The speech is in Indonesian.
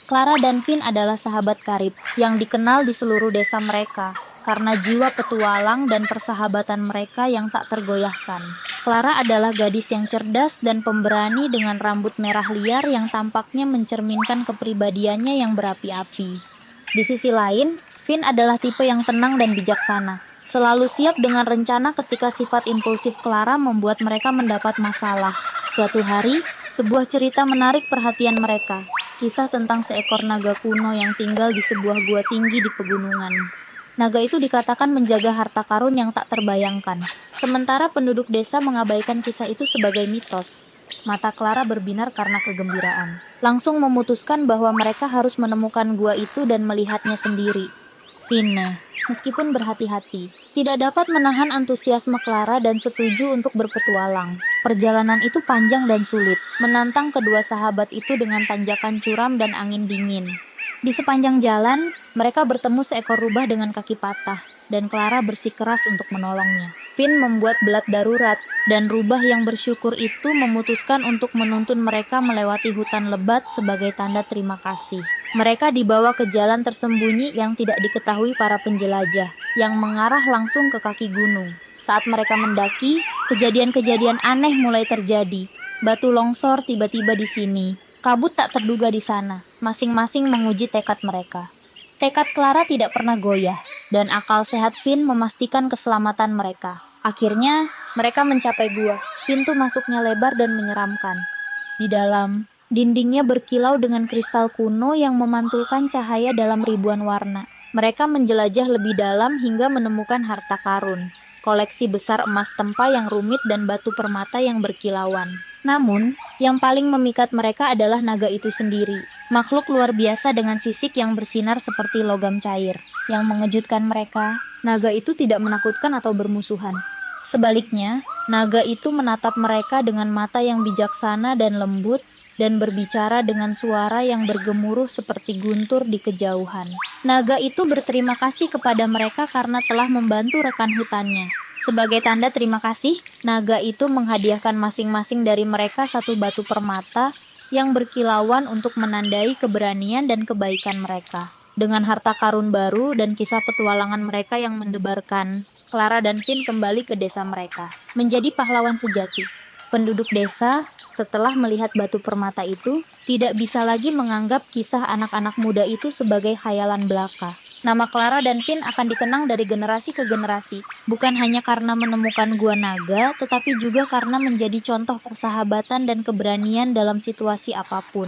Clara dan Finn adalah sahabat karib yang dikenal di seluruh desa mereka karena jiwa petualang dan persahabatan mereka yang tak tergoyahkan. Clara adalah gadis yang cerdas dan pemberani dengan rambut merah liar yang tampaknya mencerminkan kepribadiannya yang berapi-api. Di sisi lain, Finn adalah tipe yang tenang dan bijaksana, selalu siap dengan rencana ketika sifat impulsif Clara membuat mereka mendapat masalah. Suatu hari, sebuah cerita menarik perhatian mereka. Kisah tentang seekor naga kuno yang tinggal di sebuah gua tinggi di pegunungan. Naga itu dikatakan menjaga harta karun yang tak terbayangkan. Sementara penduduk desa mengabaikan kisah itu sebagai mitos. Mata Clara berbinar karena kegembiraan. Langsung memutuskan bahwa mereka harus menemukan gua itu dan melihatnya sendiri. Finn, meskipun berhati-hati, tidak dapat menahan antusiasme Clara dan setuju untuk berpetualang. Perjalanan itu panjang dan sulit, menantang kedua sahabat itu dengan tanjakan curam dan angin dingin. Di sepanjang jalan, mereka bertemu seekor rubah dengan kaki patah, dan Clara bersikeras untuk menolongnya. Finn membuat belat darurat, dan rubah yang bersyukur itu memutuskan untuk menuntun mereka melewati hutan lebat sebagai tanda terima kasih. Mereka dibawa ke jalan tersembunyi yang tidak diketahui para penjelajah, yang mengarah langsung ke kaki gunung. Saat mereka mendaki, kejadian-kejadian aneh mulai terjadi. Batu longsor tiba-tiba di sini. Kabut tak terduga di sana, masing-masing menguji tekad mereka. Tekad Clara tidak pernah goyah, dan akal sehat Finn memastikan keselamatan mereka. Akhirnya, mereka mencapai gua. Pintu masuknya lebar dan menyeramkan. Di dalam, dindingnya berkilau dengan kristal kuno yang memantulkan cahaya dalam ribuan warna. Mereka menjelajah lebih dalam hingga menemukan harta karun, koleksi besar emas tempa yang rumit dan batu permata yang berkilauan. Namun, yang paling memikat mereka adalah naga itu sendiri. Makhluk luar biasa dengan sisik yang bersinar seperti logam cair. Yang mengejutkan mereka, naga itu tidak menakutkan atau bermusuhan. Sebaliknya, naga itu menatap mereka dengan mata yang bijaksana dan lembut, dan berbicara dengan suara yang bergemuruh seperti guntur di kejauhan. Naga itu berterima kasih kepada mereka karena telah membantu rekan hutannya. Sebagai tanda terima kasih, naga itu menghadiahkan masing-masing dari mereka satu batu permata yang berkilauan untuk menandai keberanian dan kebaikan mereka. Dengan harta karun baru dan kisah petualangan mereka yang mendebarkan, Clara dan Finn kembali ke desa mereka, menjadi pahlawan sejati. Penduduk desa, setelah melihat batu permata itu, tidak bisa lagi menganggap kisah anak-anak muda itu sebagai khayalan belaka. Nama Clara dan Finn akan dikenang dari generasi ke generasi, bukan hanya karena menemukan gua naga, tetapi juga karena menjadi contoh persahabatan dan keberanian dalam situasi apapun.